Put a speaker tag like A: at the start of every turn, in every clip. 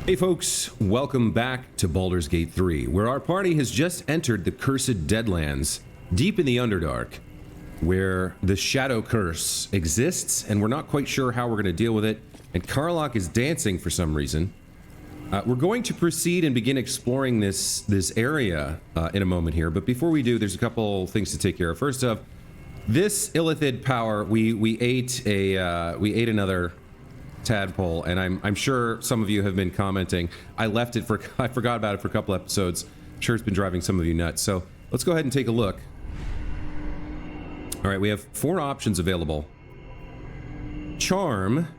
A: Hey folks, welcome back to Baldur's Gate 3, where our party has just entered the Cursed Deadlands, deep in the Underdark, where the Shadow Curse exists, and we're not quite sure how we're going to deal with it, and Karlach is dancing for some reason. We're going to proceed and begin exploring this area in a moment here, but before we do, there's a couple things to take care of. First off, this illithid power, we ate another tadpole, and I'm sure some of you have been commenting. I forgot about it for a couple episodes. I'm sure it's been driving some of you nuts. So let's go ahead and take a look. All right, we have 4 options available. Charm.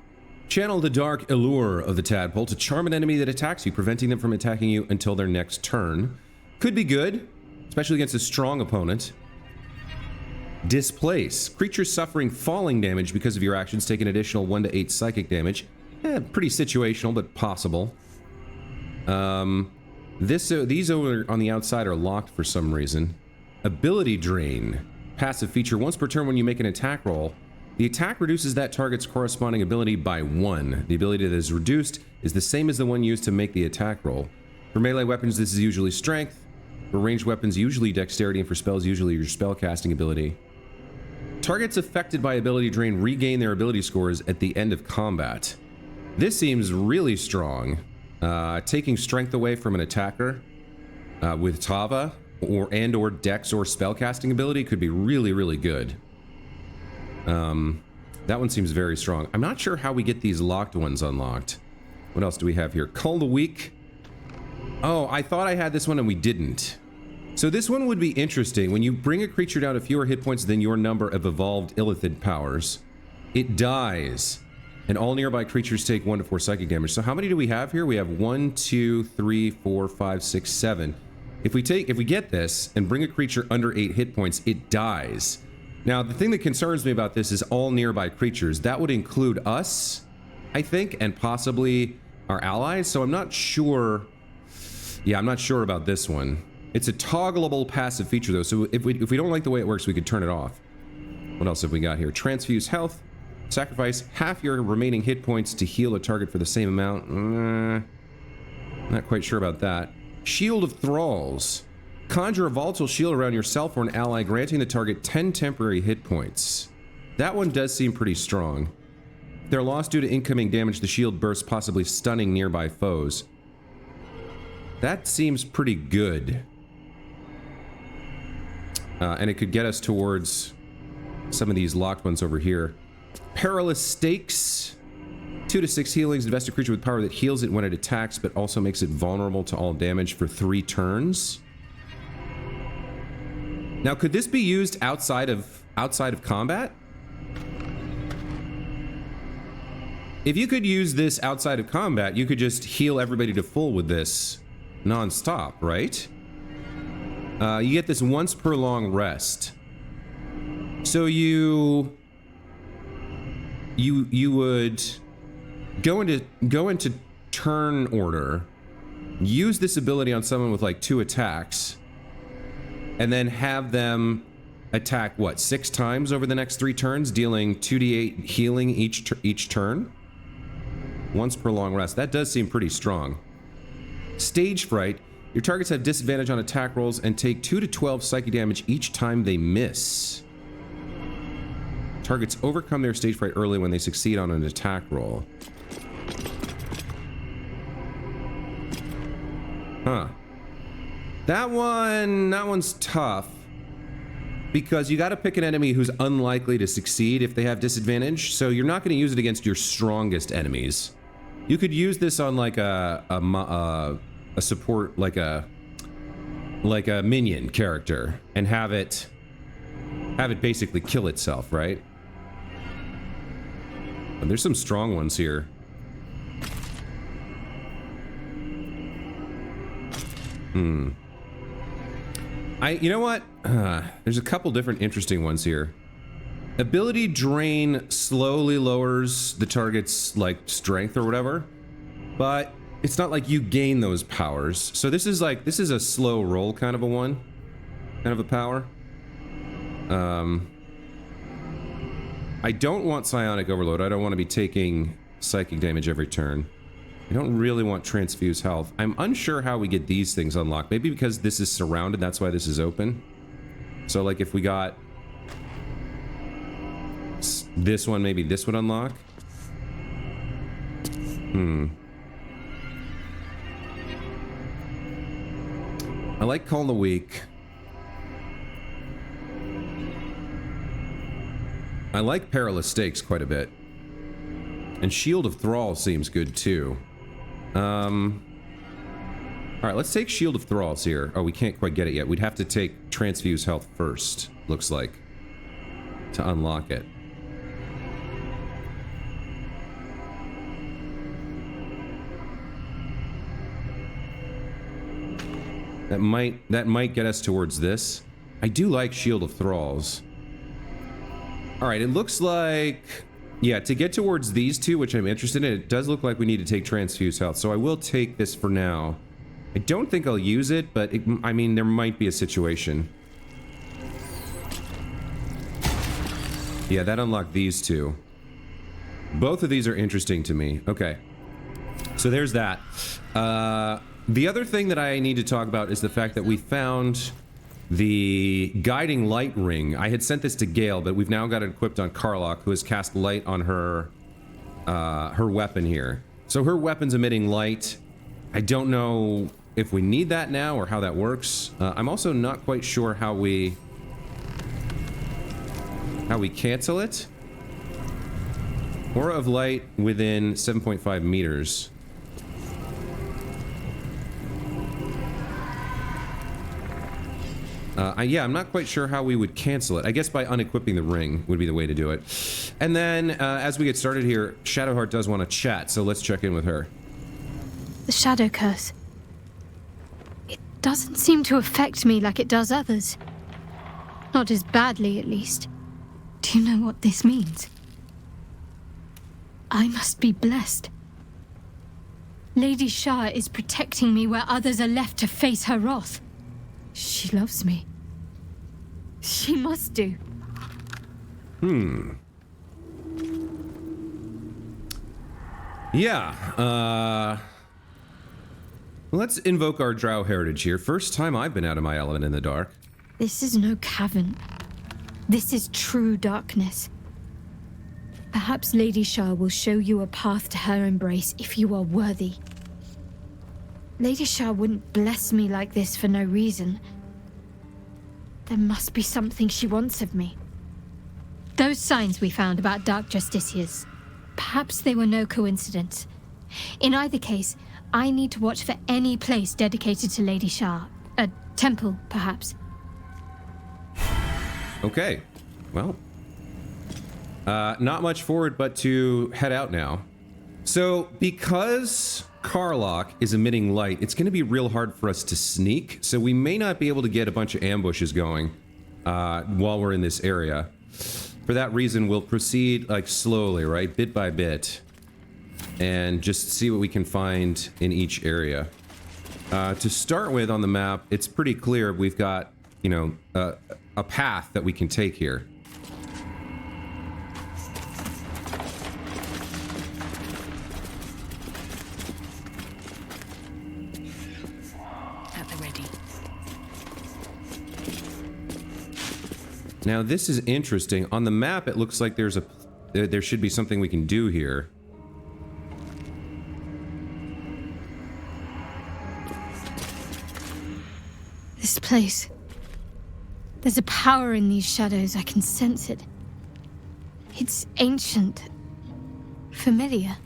A: Channel the dark allure of the tadpole to charm an enemy that attacks you, preventing them from attacking you until their next turn. Could be good, especially against a strong opponent. Displace. Creatures suffering falling damage because of your actions take an additional 1 to 8 psychic damage. Pretty situational, but possible. These over on the outside are locked for some reason. Ability Drain. Passive feature. Once per turn when you make an attack roll, the attack reduces that target's corresponding ability by 1. The ability that is reduced is the same as the one used to make the attack roll. For melee weapons, this is usually strength. For ranged weapons, usually dexterity, and for spells, usually your spellcasting ability. Targets affected by ability drain regain their ability scores at the end of combat. This seems really strong. Taking strength away from an attacker with Tava or dex or spellcasting ability could be really, really good. That one seems very strong. I'm not sure how we get these locked ones unlocked. What else do we have here? Cull the Weak. Oh, I thought I had this one and we didn't. So this one would be interesting. When you bring a creature down to fewer hit points than your number of evolved illithid powers, it dies, and all nearby creatures take 1 to 4 psychic damage. So how many do we have here? We have 1, 2, 3, 4, 5, 6, 7. If we get this and bring a creature under 8 hit points, it dies. Now, the thing that concerns me about this is all nearby creatures. That would include us, I think, and possibly our allies. So I'm not sure. Yeah, I'm not sure about this one. It's a toggleable passive feature, though, so if we don't like the way it works, we could turn it off. What else have we got here? Transfuse health. Sacrifice half your remaining hit points to heal a target for the same amount. Not quite sure about that. Shield of Thralls. Conjure a volatile shield around yourself or an ally, granting the target 10 temporary hit points. That one does seem pretty strong. If they're lost due to incoming damage, the shield bursts, possibly stunning nearby foes. That seems pretty good. And it could get us towards some of these locked ones over here. Perilous Stakes. 2 to 6 healings. Invest a creature with power that heals it when it attacks, but also makes it vulnerable to all damage for 3 turns. Now, could this be used outside of combat? If you could use this outside of combat, you could just heal everybody to full with this non-stop, right? You get this once per long rest. So you would go into turn order, use this ability on someone with like 2 attacks, and then have them attack what, 6 times over the next 3 turns, dealing 2d8 healing each turn. Once per long rest. That does seem pretty strong. Stage Fright. Your targets have disadvantage on attack rolls and take 2 to 12 psychic damage each time they miss. Targets overcome their stage fright early when they succeed on an attack roll. Huh. That one's tough. Because you gotta pick an enemy who's unlikely to succeed if they have disadvantage, so you're not gonna use it against your strongest enemies. You could use this on like a support, like a minion character, and have it basically kill itself, right? And there's some strong ones here. You know what? There's a couple different interesting ones here. Ability Drain slowly lowers the target's like strength or whatever, but it's not like you gain those powers. So this is a slow roll kind of a one, kind of a power. I don't want Psionic Overload. I don't want to be taking psychic damage every turn. I don't really want transfuse health. I'm unsure how we get these things unlocked. Maybe because this is surrounded, that's why this is open. So, like, if we got this one, maybe this would unlock. I like Call of the Week. I like Perilous Stakes quite a bit. And Shield of Thrall seems good too. Alright, let's take Shield of Thralls here. Oh, we can't quite get it yet. We'd have to take Transfuse Health first, looks like, to unlock it. That might get us towards this. I do like Shield of Thralls. Alright, it looks like... Yeah, to get towards these two, which I'm interested in, it does look like we need to take Transfuse Health, so I will take this for now. I don't think I'll use it, but I mean, there might be a situation. Yeah, that unlocked these two. Both of these are interesting to me. Okay. So there's that. The other thing that I need to talk about is the fact that we found the guiding light ring. I had sent this to Gale, but we've now got it equipped on Karlach, who has cast light on her weapon here. So her weapon's emitting light. I don't know if we need that now or how that works. I'm also not quite sure how we cancel it. Aura of light within 7.5 meters. Yeah, I'm not quite sure how we would cancel it. I guess by unequipping the ring would be the way to do it. And then, as we get started here, Shadowheart does want to chat, so let's check in with her.
B: The shadow curse. It doesn't seem to affect me like it does others. Not as badly, at least. Do you know what this means? I must be blessed. Lady Shah is protecting me where others are left to face her wrath. She loves me. She must do.
A: Yeah, let's invoke our drow heritage here. First time I've been out of my element in the dark.
B: This is no cavern. This is true darkness. Perhaps Lady Shah will show you a path to her embrace if you are worthy. Lady Shah wouldn't bless me like this for no reason. There must be something she wants of me. Those signs we found about Dark Justiciars, perhaps they were no coincidence. In either case, I need to watch for any place dedicated to Lady Shah. A temple, perhaps.
A: Okay, well, not much forward but to head out now. So, because Karlach is emitting light, it's going to be real hard for us to sneak, so we may not be able to get a bunch of ambushes going while we're in this area. For that reason, we'll proceed, like, slowly, right? Bit by bit. And just see what we can find in each area. To start with on the map, it's pretty clear we've got, you know, a path that we can take here. Now this is interesting. On the map, it looks like there should be something we can do here.
B: This place. There's a power in these shadows. I can sense it. It's ancient. Familiar.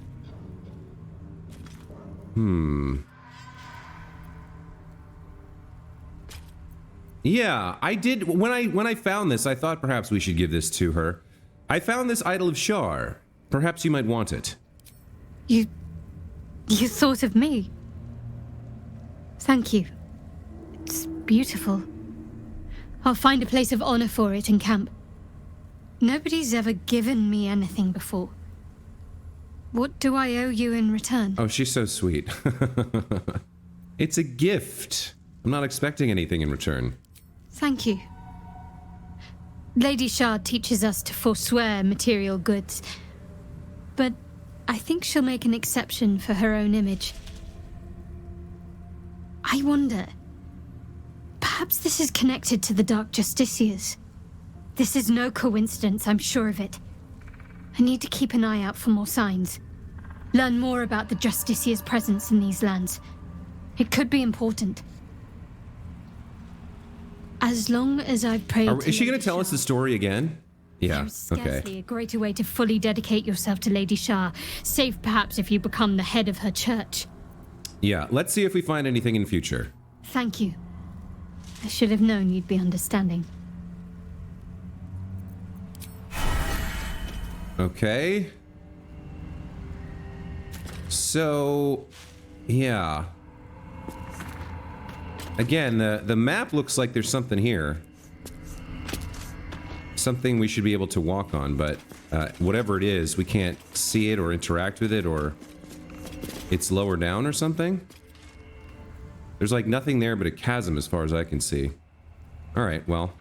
A: Yeah, I did. When I found this, I thought perhaps we should give this to her. I found this Idol of Shar. Perhaps you might want it.
B: You thought of me. Thank you. It's beautiful. I'll find a place of honor for it in camp. Nobody's ever given me anything before. What do I owe you in return?
A: Oh, she's so sweet. It's a gift. I'm not expecting anything in return.
B: Thank you. Lady Shard teaches us to forswear material goods. But I think she'll make an exception for her own image. I wonder... Perhaps this is connected to the Dark Justiciars. This is no coincidence, I'm sure of it. I need to keep an eye out for more signs. Learn more about the Justiciars' presence in these lands. It could be important. As long as I've prayed to
A: Is she going
B: Lady
A: to tell us
B: Shah,
A: the story again? Yeah,
B: there's
A: okay.
B: scarcely a greater way to fully dedicate yourself to Lady Shah, save perhaps if you become the head of her church.
A: Yeah, let's see if we find anything in future.
B: Thank you. I should have known you'd be understanding.
A: Okay. So, yeah. Again, the map looks like there's something here. Something we should be able to walk on, but whatever it is, we can't see it or interact with it, or it's lower down or something. There's like nothing there but a chasm as far as I can see. Alright, well.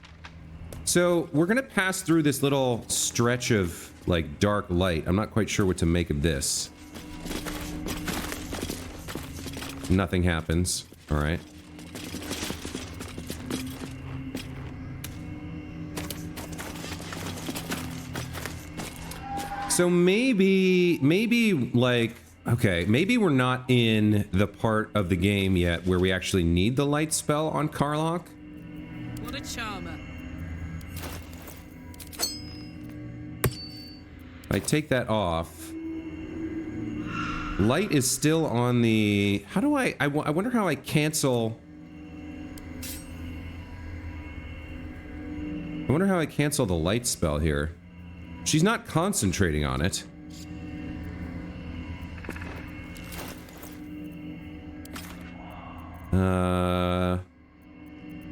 A: So, we're gonna pass through this little stretch of, like, dark light. I'm not quite sure what to make of this. Nothing happens. Alright. So maybe, like, okay, maybe we're not in the part of the game yet where we actually need the light spell on Karlach.
C: What a charmer.
A: I take that off. Light is still on the... How do I wonder how I cancel... I wonder how I cancel the light spell here. She's not concentrating on it.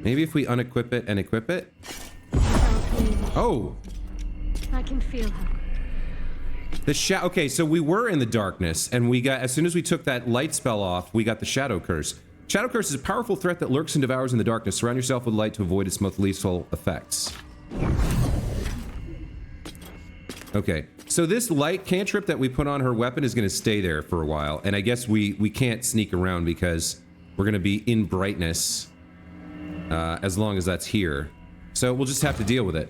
A: Maybe if we unequip it and equip it? Oh!
B: I can feel her.
A: The okay, so we were in the darkness, and we got, as soon as we took that light spell off, we got the Shadow Curse. Shadow Curse is a powerful threat that lurks and devours in the darkness. Surround yourself with light to avoid its most lethal effects. Okay, so this light cantrip that we put on her weapon is going to stay there for a while, and I guess we can't sneak around because we're going to be in brightness as long as that's here. So we'll just have to deal with it.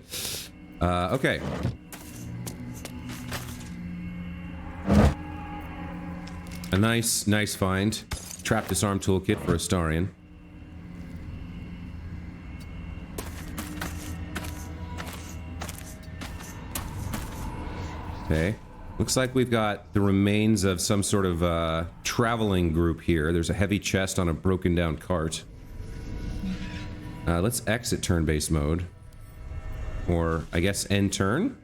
A: Okay. A nice find. Trap disarm toolkit for Astarion. Okay. Looks like we've got the remains of some sort of traveling group here. There's a heavy chest on a broken down cart. Let's exit turn-based mode. Or, I guess, end turn?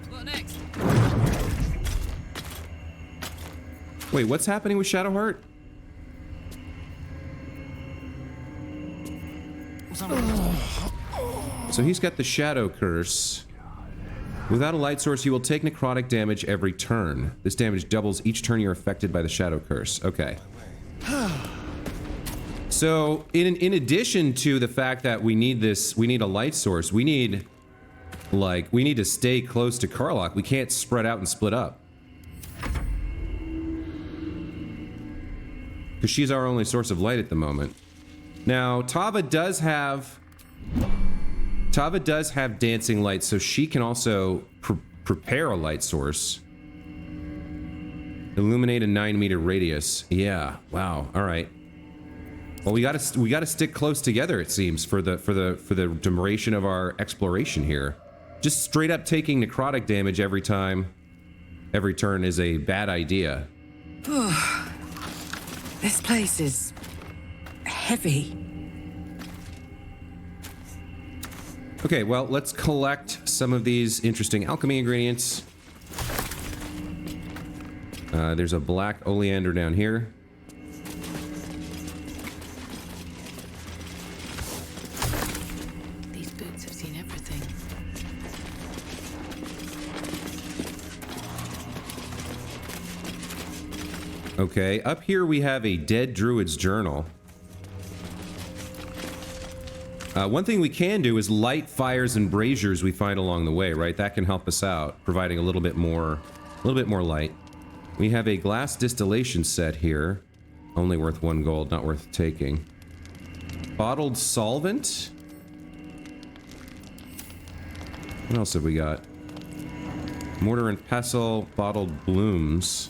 C: What next?
A: Wait, what's happening with Shadowheart? So he's got the Shadow Curse. Without a light source, you will take necrotic damage every turn. This damage doubles each turn you're affected by the Shadow Curse. Okay. So, in addition to the fact that we need a light source, we need to stay close to Karlach. We can't spread out and split up. Because she's our only source of light at the moment. Now, Tava does have dancing light, so she can also prepare a light source. Illuminate a 9-meter radius. Yeah. Wow. All right. Well, we gotta stick close together. It seems for the duration of our exploration here. Just straight up taking necrotic damage every turn is a bad idea.
C: This place is heavy.
A: Okay, well, let's collect some of these interesting alchemy ingredients. There's a black oleander down here.
C: These boots have seen everything.
A: Okay, up here we have a dead druid's journal. One thing we can do is light fires and braziers we find along the way, right? That can help us out, providing a little bit more light. We have a glass distillation set here. Only worth 1 gold, not worth taking. Bottled solvent? What else have we got? Mortar and pestle, bottled blooms.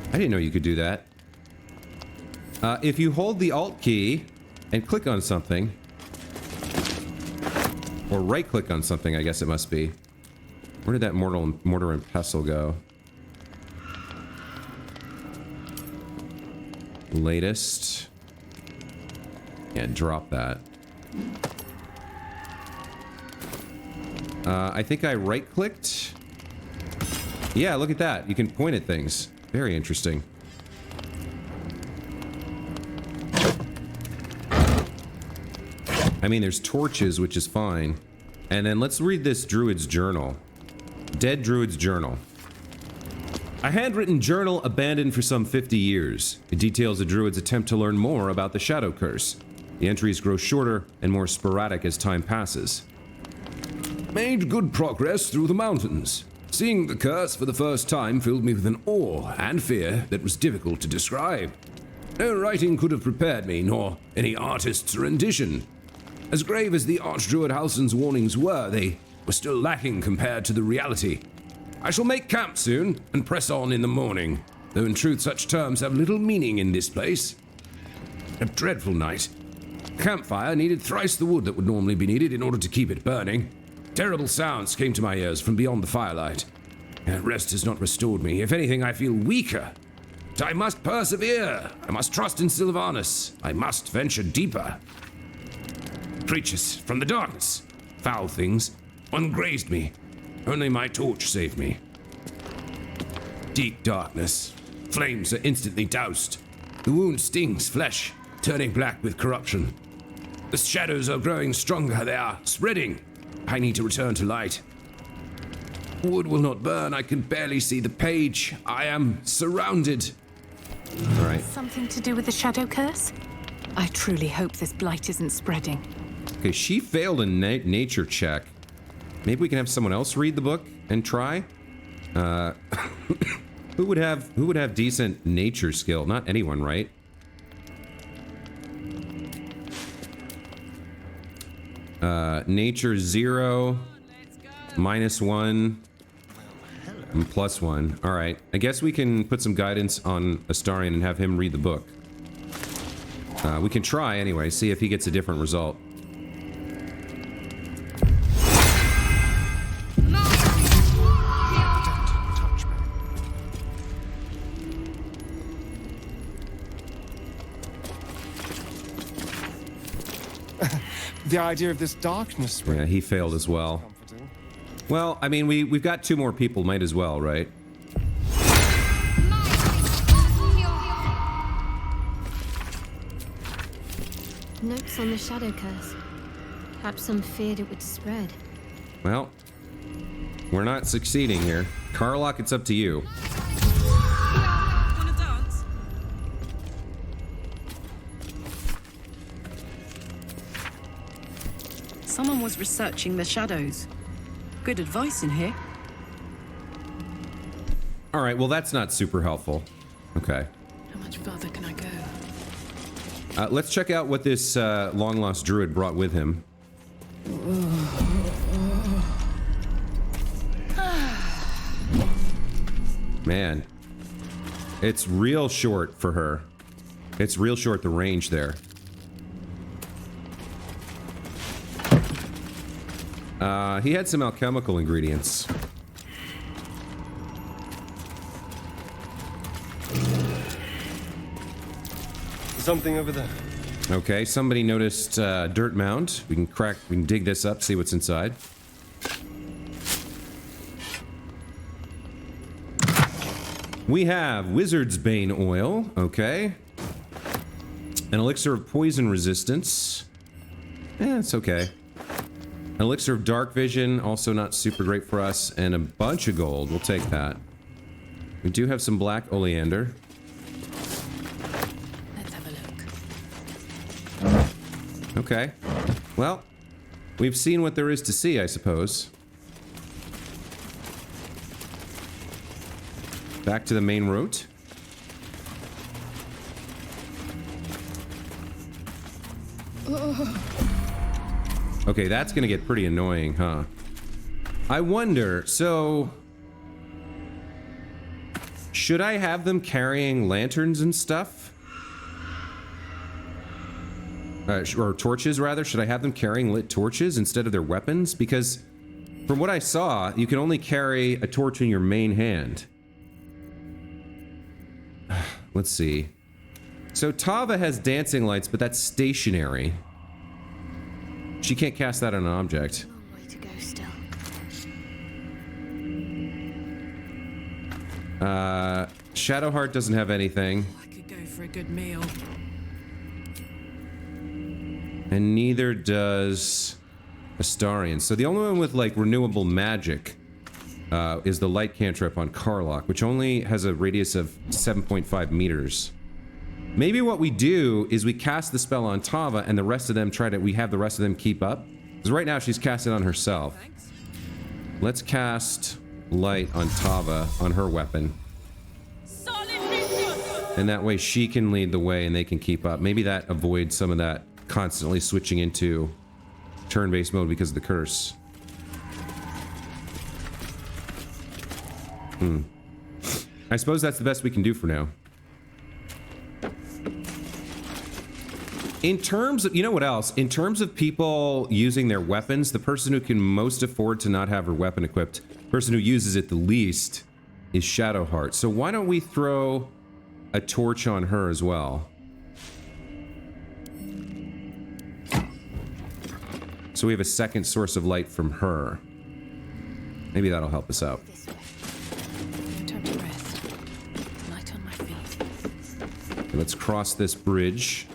A: I didn't know you could do that. If you hold the Alt key and click on something, or right-click on something, I guess it must be. Where did that mortar and pestle go? Latest. Yeah, drop that. I think I right-clicked. Yeah, look at that. You can point at things. Very interesting. I mean, there's torches, which is fine. And then let's read this druid's journal. Dead druid's journal. A handwritten journal abandoned for some 50 years. It details a druid's attempt to learn more about the shadow curse. The entries grow shorter and more sporadic as time passes.
D: Made good progress through the mountains. Seeing the curse for the first time filled me with an awe and fear that was difficult to describe. No writing could have prepared me, nor any artist's rendition. As grave as the Archdruid Halsin's warnings were, they were still lacking compared to the reality. I shall make camp soon and press on in the morning, though in truth such terms have little meaning in this place. A dreadful night. Campfire needed thrice the wood that would normally be needed in order to keep it burning. Terrible sounds came to my ears from beyond the firelight. Rest has not restored me. If anything, I feel weaker. But I must persevere. I must trust in Sylvanas. I must venture deeper. Creatures from the darkness. Foul things. One grazed me. Only my torch saved me. Deep darkness. Flames are instantly doused. The wound stings flesh, turning black with corruption. The shadows are growing stronger. They are spreading. I need to return to light. Wood will not burn. I can barely see the page. I am surrounded.
A: All right.
E: Something to do with the shadow curse? I truly hope this blight isn't spreading.
A: Okay, she failed a nature check. Maybe we can have someone else read the book and try. Who would have decent nature skill? Not anyone, right? Nature 0, -1, and +1. All right. I guess we can put some guidance on Astarion and have him read the book. We can try anyway, see if he gets a different result.
F: The idea of this darkness.
A: Yeah, he failed as well. Well, I mean, we've got 2 more people, might as well, right?
B: Notes on the shadow curse. Perhaps some feared it would spread.
A: Well, we're not succeeding here. Karlach, it's up to you.
C: Wanna dance?
G: Someone was researching the shadows. Good advice in here.
A: All right, well, that's not super helpful. Okay.
C: How much further can I go?
A: Let's check out what this long-lost druid brought with him. Man. It's real short for her. It's real short, the range there. He had some alchemical ingredients.
F: Something over there.
A: Okay, somebody noticed dirt mound. We can dig this up, see what's inside. We have Wizard's Bane oil, okay. An elixir of poison resistance. It's okay. An elixir of dark vision, also not super great for us, and a bunch of gold. We'll take that. We do have some black oleander.
C: Let's have a look.
A: Okay. Well, we've seen what there is to see, I suppose. Back to the main route. Okay, that's gonna get pretty annoying, huh? I wonder, so... should I have them carrying lanterns and stuff? Or torches, rather? Should I have them carrying lit torches instead of their weapons? Because from what I saw, you can only carry a torch in your main hand. Let's see. So Tava has dancing lights, but that's stationary. She can't cast that on an object.
B: Long way to go still.
A: Shadowheart doesn't have anything.
C: I could go for a good meal.
A: And neither does Astarion. So the only one with, like, renewable magic is the light cantrip on Karlach, which only has a radius of 7.5 meters. Maybe what we do is we cast the spell on Tava and the rest of them we have the rest of them keep up. Because right now she's casting on herself.
C: Thanks.
A: Let's cast light on Tava on her weapon. And that way she can lead the way and they can keep up. Maybe that avoids some of that constantly switching into turn-based mode because of the curse. I suppose that's the best we can do for now. In terms of, you know what else? In terms of people using their weapons, the person who can most afford to not have her weapon equipped, the person who uses it the least, is Shadowheart. So why don't we throw a torch on her as well? So we have a second source of light from her. Maybe that'll help us out.
E: Time to rest. Light on my feet.
A: Okay, let's cross this bridge.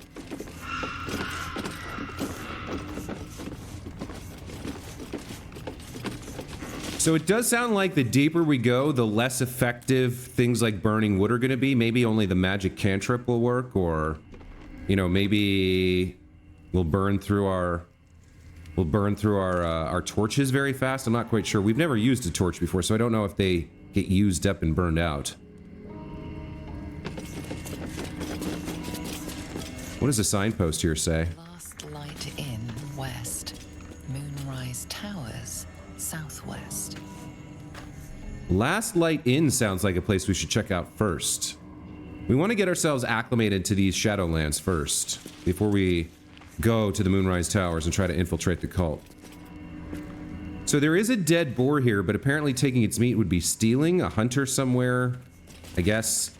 A: So it does sound like the deeper we go, the less effective things like burning wood are going to be. Maybe only the magic cantrip will work, or, you know, maybe we'll burn through our torches very fast. I'm not quite sure. We've never used a torch before, so I don't know if they get used up and burned out. What does the signpost here say?
H: Last light in west. Moonrise Towers southwest.
A: Last Light Inn sounds like a place we should check out first. We want to get ourselves acclimated to these Shadowlands first, before we go to the Moonrise Towers and try to infiltrate the cult. So there is a dead boar here, but apparently taking its meat would be stealing. A hunter somewhere, I guess,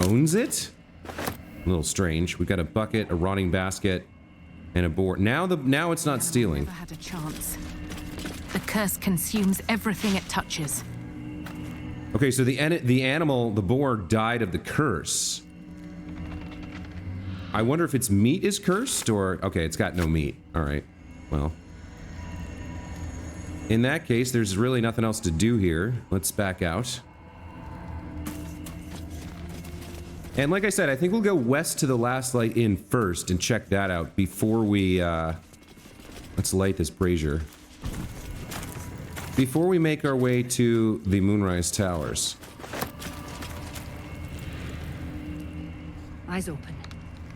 A: owns it? A little strange. We've got a bucket, a rotting basket, and a boar. Now it's not stealing.
E: Never had a chance. The curse consumes everything it touches.
A: Okay, so the animal, the boar, died of the curse. I wonder if its meat is cursed, or... okay, it's got no meat. Alright, well. In that case, there's really nothing else to do here. Let's back out. And like I said, I think we'll go west to the Last Light Inn first and check that out before we, let's light this brazier. Before we make our way to the Moonrise Towers.
G: Eyes open.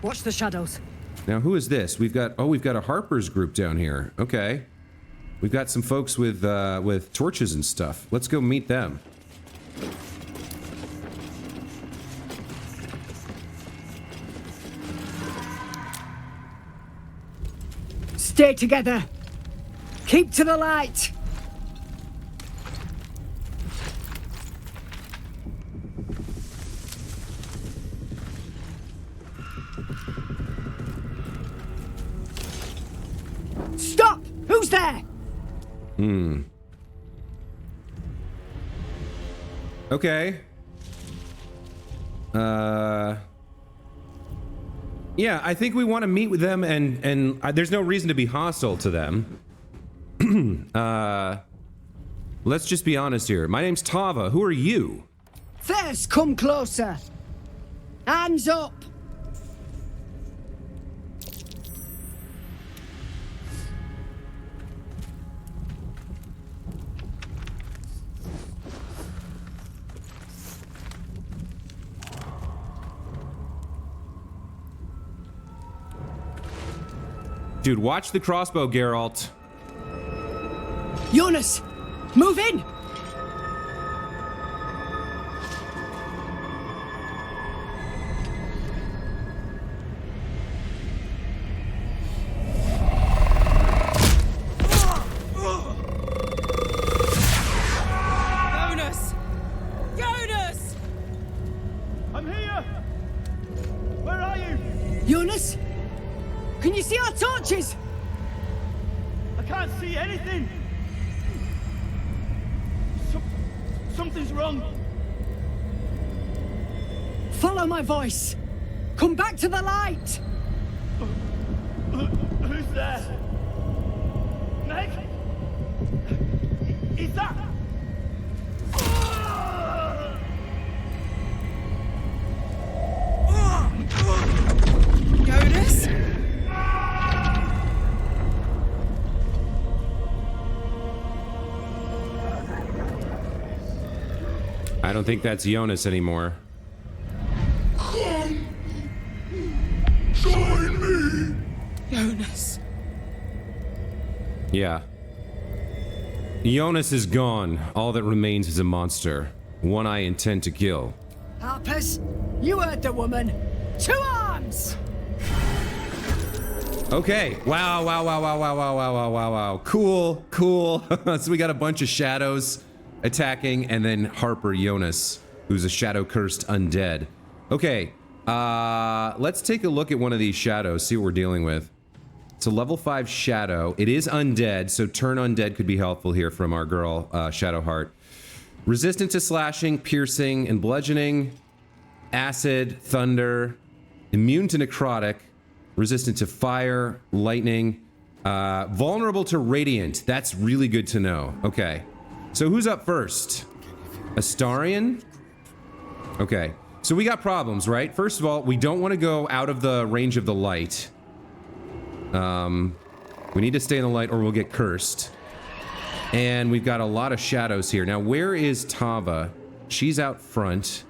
G: Watch the shadows.
A: Now, who is this? We've got a Harpers group down here. Okay. We've got some folks with torches and stuff. Let's go meet them.
I: Stay together. Keep to the light. Stop! Who's there?
A: Okay. Yeah, I think we want to meet with them, and there's no reason to be hostile to them. Let's just be honest here. My name's Tava. Who are you?
I: First, come closer. Hands up.
A: Dude, watch the crossbow, Geralt.
I: Jonas, move in!
C: Jonas! Jonas!
J: I'm here! Where are you?
I: Jonas? Can you see our torches?
J: I can't see anything! Something's wrong.
I: Follow my voice. Come back to the light.
J: Who's there? Meg? Is that...
C: Jonas?
A: I don't think that's Jonas anymore.
D: Come! Join me!
C: Jonas.
A: Yeah. Jonas is gone. All that remains is a monster. One I intend to kill.
I: Harpers, you heard the woman. To arms!
A: Okay. Wow, wow, wow, wow, wow, wow, wow, wow, wow, wow. Cool, cool. So we got a bunch of shadows attacking, and then Harper Jonas, who's a shadow-cursed undead. Okay. Let's take a look at one of these shadows, see what we're dealing with. It's a level 5 shadow. It is undead, so turn undead could be helpful here from our girl, Shadowheart. Resistant to slashing, piercing, and bludgeoning. Acid, thunder. Immune to necrotic. Resistant to fire, lightning. Vulnerable to radiant. That's really good to know. Okay. So who's up first? Astarion? Okay. So we got problems, right? First of all, we don't want to go out of the range of the light. We need to stay in the light or we'll get cursed. And we've got a lot of shadows here. Now, where is Tava? She's out front.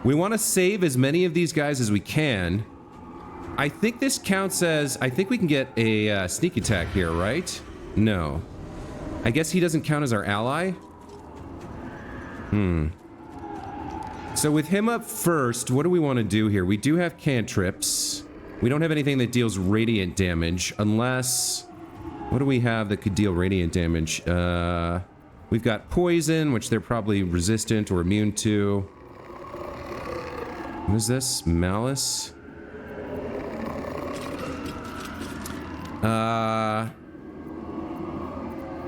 A: We want to save as many of these guys as we can. I think this counts as... I think we can get a sneak attack here, right? No. I guess he doesn't count as our ally? So with him up first, what do we want to do here? We do have cantrips. We don't have anything that deals radiant damage, unless... What do we have that could deal radiant damage? We've got poison, which they're probably resistant or immune to. What is this? Malice?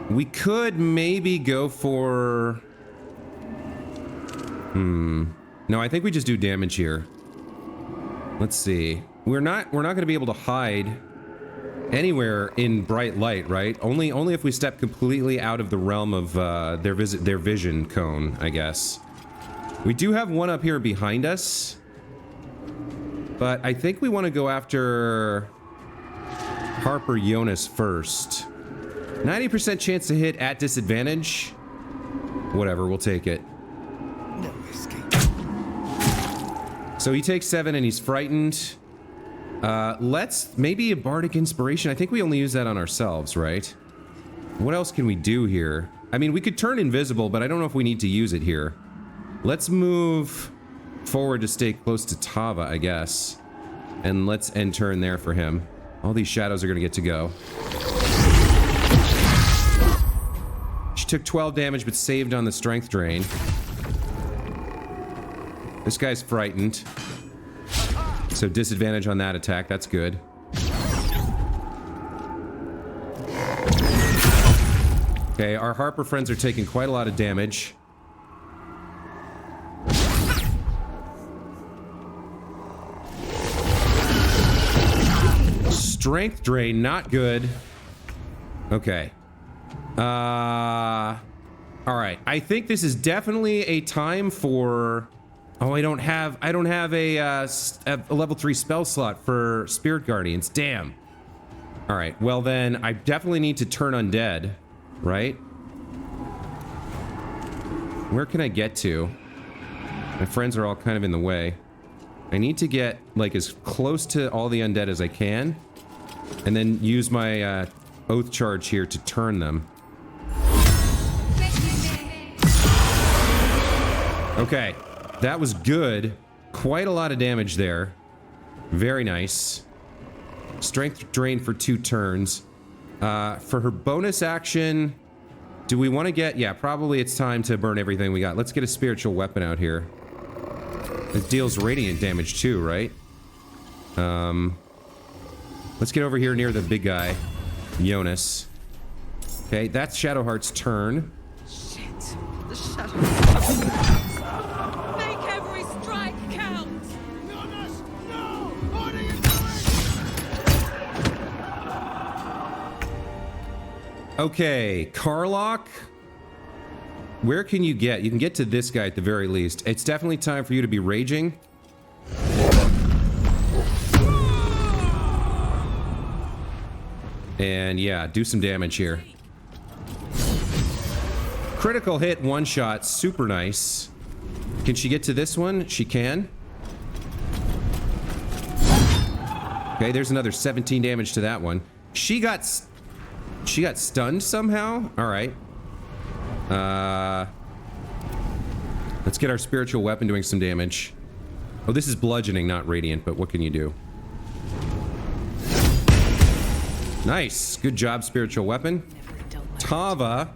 A: We could maybe go for... No, I think we just do damage here. Let's see. We're not going to be able to hide anywhere in bright light, right? Only if we step completely out of the realm of their vision cone, I guess. We do have one up here behind us, but I think we want to go after Harper Jonas first. 90% chance to hit at disadvantage. Whatever, we'll take it.
J: No escape.
A: So he takes 7 and he's frightened. Let's maybe a bardic inspiration. I think we only use that on ourselves, right? What else can we do here? I mean, we could turn invisible, but I don't know if we need to use it here. Let's move forward to stay close to Tava, I guess. And let's end turn there for him. All these shadows are gonna get to go. She took 12 damage, but saved on the strength drain. This guy's frightened. So disadvantage on that attack, that's good. Okay, our Harper friends are taking quite a lot of damage. Strength drain, not good. Okay. Alright, I think this is definitely a time for... Oh, I don't have a level 3 spell slot for Spirit Guardians. Damn. All right. Well, then I definitely need to turn undead, right? Where can I get to? My friends are all kind of in the way. I need to get like as close to all the undead as I can. And then use my oath charge here to turn them. Okay, that was good. Quite a lot of damage there. Very nice. Strength drain for 2 turns. For her bonus action, do we want to get... Yeah, probably it's time to burn everything we got. Let's get a spiritual weapon out here. It deals radiant damage too, right? Let's get over here near the big guy, YONAS. Okay, that's Shadowheart's turn.
G: Shit. The shadows.
C: Make every strike count!
J: Jonas, no! What are you doing?
A: Okay, Karlach. Where can you get? You can get to this guy at the very least. It's definitely time for you to be raging. And yeah, do some damage here. Critical hit, 1 shot, super nice. Can she get to this one? She can. Okay, there's another 17 damage to that one. She got stunned somehow? All right. Let's get our spiritual weapon doing some damage. Oh, this is bludgeoning, not radiant, but what can you do? Nice. Good job, spiritual weapon. Tava.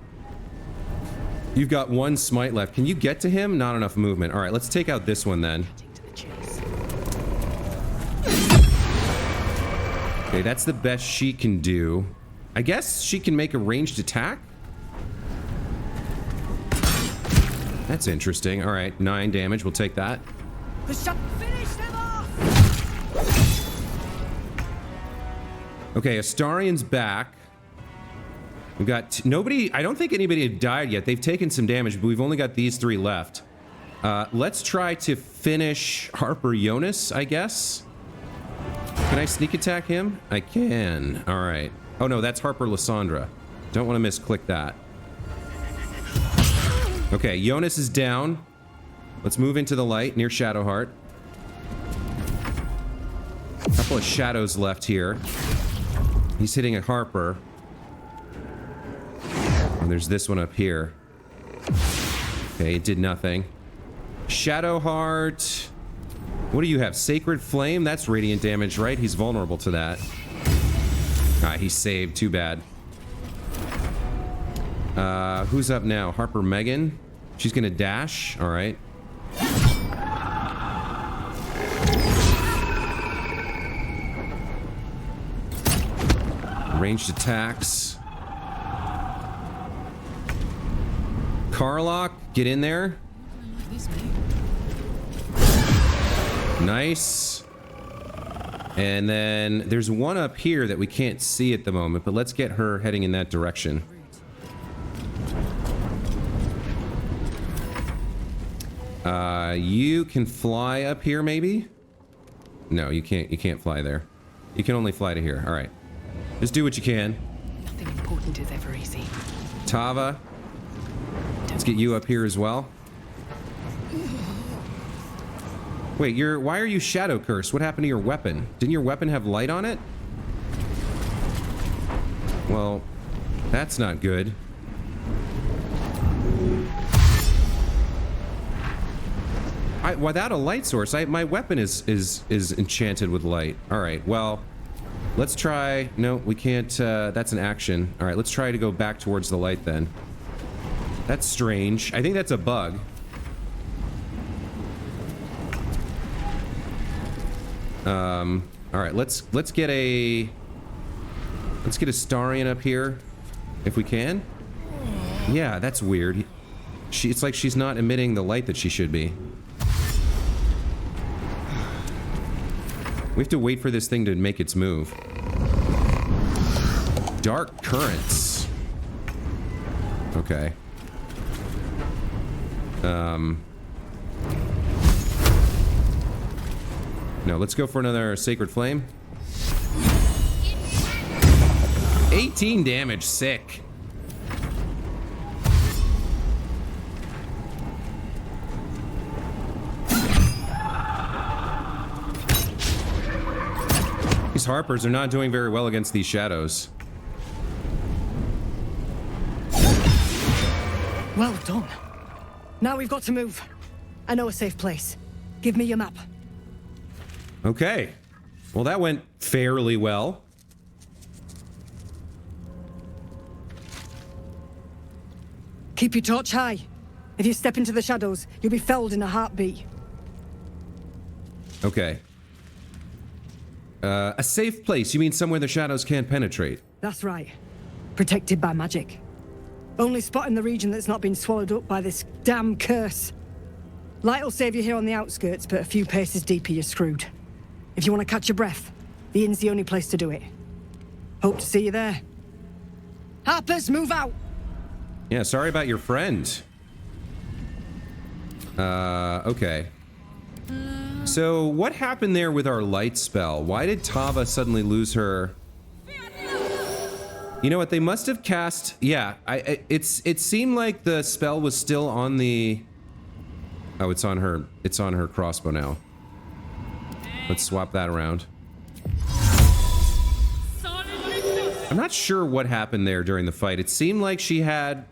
A: You've got 1 smite left. Can you get to him? Not enough movement. All right, let's take out this one then. Okay, that's the best she can do. I guess she can make a ranged attack? That's interesting. All right, 9 damage. We'll take that.
I: Finish them off!
A: Okay, Astarion's back. We've got nobody. I don't think anybody had died yet. They've taken some damage, but we've only got these 3 left. Let's try to finish Harper YONAS, I guess. Can I sneak attack him? I can. All right. Oh no, that's Harper Lysandra. Don't want to misclick that. Okay, YONAS is down. Let's move into the light near Shadowheart. Couple of shadows left here. He's hitting a Harper. And there's this one up here. Okay, it did nothing. Shadowheart. What do you have? Sacred Flame? That's radiant damage, right? He's vulnerable to that. Ah, he's saved. Too bad. Who's up now? Harper Megan? She's gonna dash. All right. Ranged attacks. Karlach, get in there. Nice. And then there's one up here that we can't see at the moment, but let's get her heading in that direction. You can fly up here, maybe? No, you can't. You can't fly there. You can only fly to here. All right. Just do what you can.
E: Nothing important is ever easy.
A: Tava. Let's get you up here as well. Wait, why are you shadow cursed? What happened to your weapon? Didn't your weapon have light on it? Well, that's not good. Without a light source, my weapon is enchanted with light. All right, well, let's try. No, we can't. That's an action. All right, let's try to go back towards the light then. That's strange. I think that's a bug. All right, let's get a Starion up here, if we can. Yeah, that's weird. It's like she's not emitting the light that she should be. We have to wait for this thing to make its move. Dark currents. Okay. No, let's go for another Sacred Flame. 18 damage, sick. These Harpers are not doing very well against these shadows.
I: Well done. Now we've got to move. I know a safe place. Give me your map.
A: Okay. Well, that went fairly well.
I: Keep your torch high. If you step into the shadows, you'll be felled in a heartbeat.
A: Okay. A safe place. You mean somewhere the shadows can't penetrate?
I: That's right. Protected by magic. Only spot in the region that's not been swallowed up by this damn curse. Light will save you here on the outskirts, but a few paces deeper you're screwed. If you want to catch your breath, the inn's the only place to do it. Hope to see you there. Harpers, move out!
A: Yeah, sorry about your friend. Okay. So, what happened there with our light spell? Why did Tava suddenly lose her? You know what? They must have cast... Yeah, it seemed like the spell was still on the... Oh, it's on her crossbow now. Let's swap that around. I'm not sure what happened there during the fight. It seemed like she had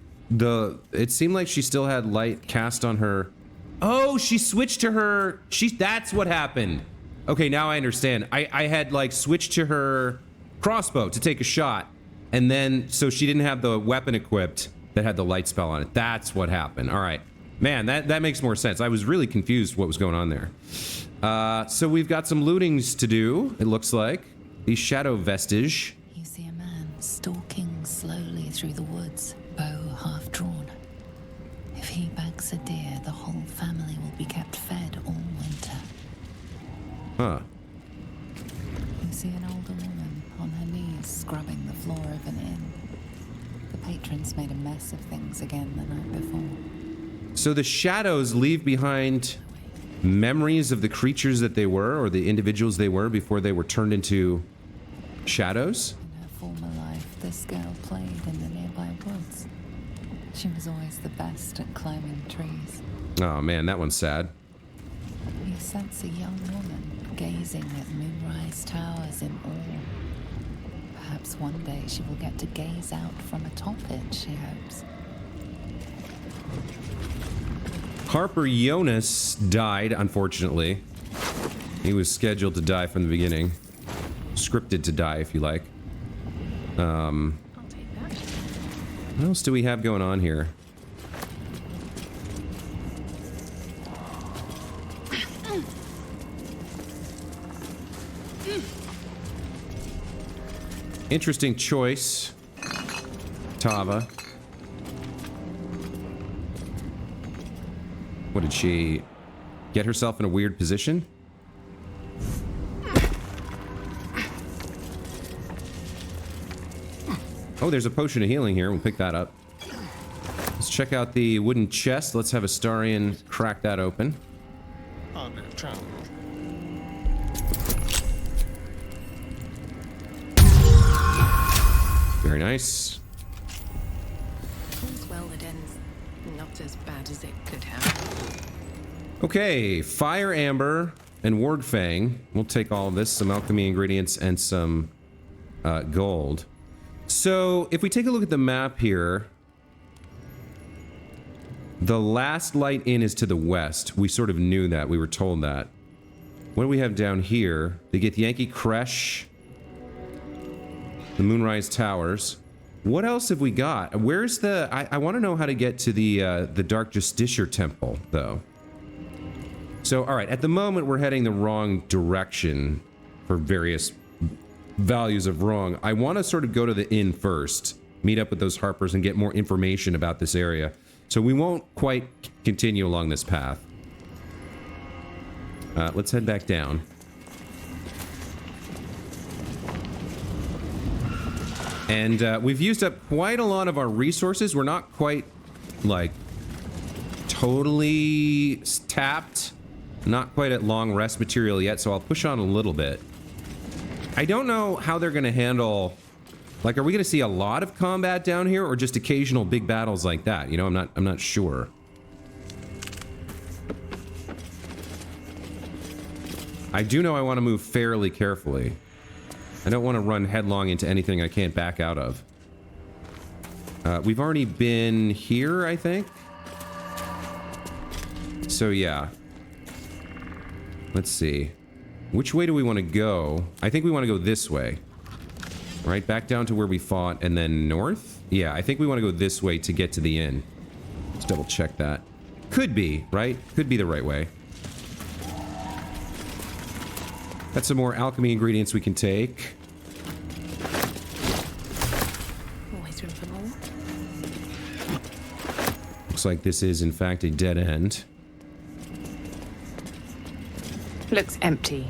A: it seemed like she still had light cast on her. Oh, she switched to her... That's what happened. Okay, now I understand. I had, like, switched to her crossbow to take a shot. And then, so she didn't have the weapon equipped that had the light spell on it. That's what happened. All right. Man, that makes more sense. I was really confused what was going on there. So we've got some lootings to do, it looks like. The shadow vestige.
H: You see a man stalking slowly through the woods, bow half drawn. If he bags a deer, the whole family will be kept fed all winter.
A: Huh.
H: You see an older woman on her knees scrubbing the floor of an inn. The patrons made a mess of things again the night before.
A: So the shadows leave behind memories of the creatures that they were, or the individuals they were before they were turned into shadows?
H: In her former life, this girl played in the nearby woods. She was always the best at climbing trees.
A: Oh man, that one's sad.
H: You sense a young woman gazing at moonrise towers in awe. Perhaps one day she will get to gaze out from atop it, she hopes.
A: Harper YONAS died, unfortunately. He was scheduled to die from the beginning. Scripted to die, if you like.
E: I'll take that.
A: What else do we have going on here? Interesting choice, Tava. What, did she get herself in a weird position? Oh, there's a potion of healing here. We'll pick that up. Let's check out the wooden chest. Let's have Astarion crack that open. Very nice.
G: All's well that ends not as bad as it could have.
A: Okay, Fire Amber and Ward Fang. We'll take all of this, some alchemy ingredients and some gold. So, if we take a look at the map here, the last light inn is to the west. We sort of knew that. We were told that. What do we have down here? They get Yankee Creche, the Moonrise Towers. What else have we got? Where's the... I want to know how to get to the Dark Justiciar Temple, though. So, all right, at the moment, we're heading the wrong direction for various values of wrong. I want to sort of go to the inn first, meet up with those Harpers, and get more information about this area. So we won't quite continue along this path. Let's head back down. And we've used up quite a lot of our resources. We're not quite, like, totally tapped. Not quite at long rest material yet, so I'll push on a little bit. I don't know how they're going to handle... Like, are we going to see a lot of combat down here, or just occasional big battles like that? You know, I'm not sure. I do know I want to move fairly carefully. I don't want to run headlong into anything I can't back out of. We've already been here, I think. So yeah. Let's see. Which way do we want to go? I think we want to go this way. Right, back down to where we fought and then north? Yeah, I think we want to go this way to get to the inn. Let's double check that. Could be, right? Could be the right way. Got some more alchemy ingredients we can take.
G: Always room for more.
A: Looks like this is, in fact, a dead end.
E: Looks empty.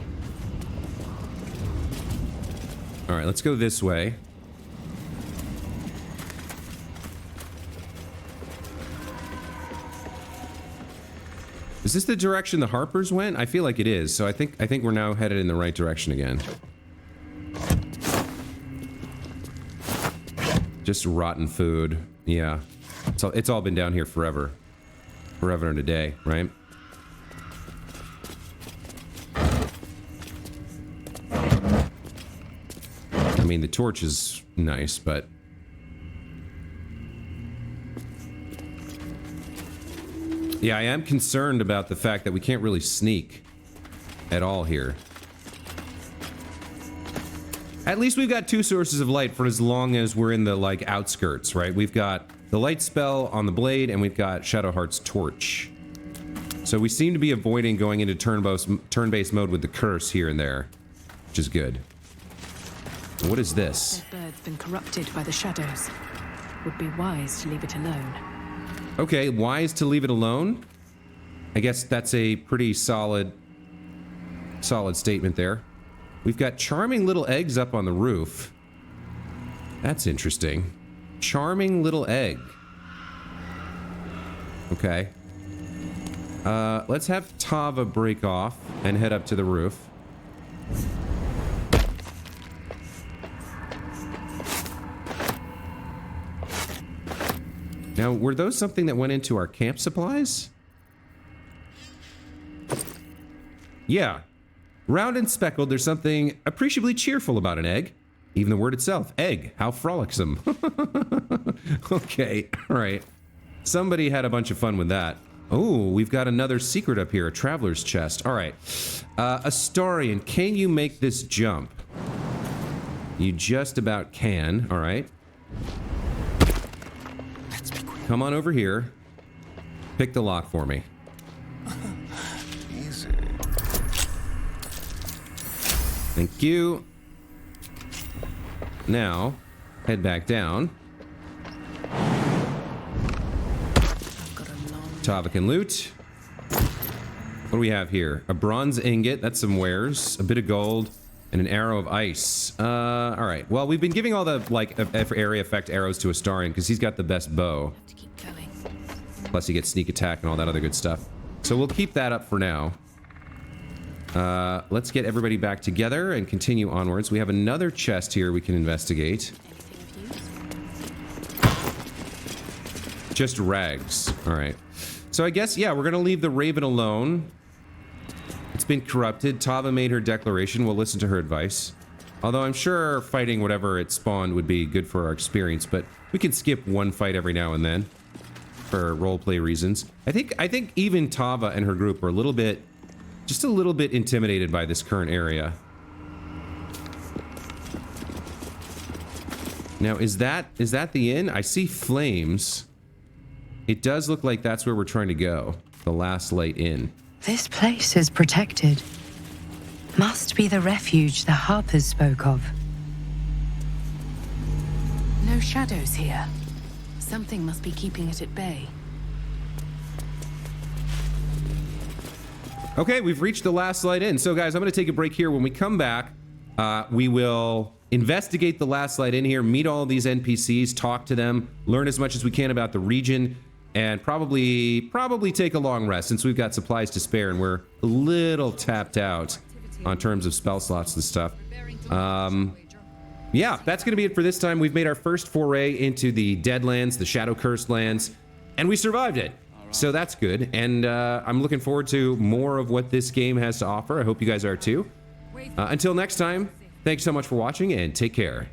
A: All right, let's go this way. Is this the direction the Harpers went? I feel like it is, so I think we're now headed in the right direction again. Just rotten food. Yeah. It's all been down here forever. Forever and a day, right? I mean, the torch is nice, but... Yeah, I am concerned about the fact that we can't really sneak at all here. At least we've got 2 sources of light for as long as we're in the, like, outskirts, right? We've got the light spell on the blade, and we've got Shadowheart's torch. So we seem to be avoiding going into turn-based mode with the curse here and there, which is good. What is this?
E: That bird's been corrupted by the shadows. Would be wise to leave it alone.
A: Okay, wise to leave it alone? I guess that's a pretty solid statement there. We've got charming little eggs up on the roof. That's interesting. Charming little egg. Okay. Let's have Tava break off and head up to the roof. Now, were those something that went into our camp supplies? Yeah. Round and speckled, there's something appreciably cheerful about an egg. Even the word itself, egg, how frolicsome. Okay, all right. Somebody had a bunch of fun with that. Oh, we've got another secret up here, a traveler's chest. All right. Astarian, can you make this jump? You just about can, all right. Come on over here. Pick the lock for me.
F: Easy.
A: Thank you. Now, head back down. Tava can loot. What do we have here? A bronze ingot, that's some wares. A bit of gold, and an arrow of ice. All right. Well, we've been giving all the, like, area effect arrows to Astarian, because he's got the best bow. Plus he gets sneak attack and all that other good stuff. So we'll keep that up for now. Let's get everybody back together and continue onwards. We have another chest here we can investigate. Just rags. All right. So I guess, yeah, we're going to leave the Raven alone. It's been corrupted. Tava made her declaration. We'll listen to her advice. Although I'm sure fighting whatever it spawned would be good for our experience, but we can skip one fight every now and then for roleplay reasons. I think even Tava and her group are just a little bit intimidated by this current area. Now, is that the inn? I see flames. It does look like that's where we're trying to go. The Last Light Inn.
K: This place is protected. Must be the refuge the Harpers spoke of.
E: No shadows here. Something must be keeping it at bay.
A: Okay, we've reached the Last Light Inn. So guys, I'm going to take a break here. When we come back, we will investigate the Last Light Inn here, meet all of these NPCs, talk to them, learn as much as we can about the region, and probably take a long rest since we've got supplies to spare and we're a little tapped out on terms of spell slots and stuff. Yeah, that's going to be it for this time. We've made our first foray into the Deadlands, the Shadow-Cursed lands, and we survived it. So that's good, and I'm looking forward to more of what this game has to offer. I hope you guys are too. Until next time, Thanks so much for watching and take care.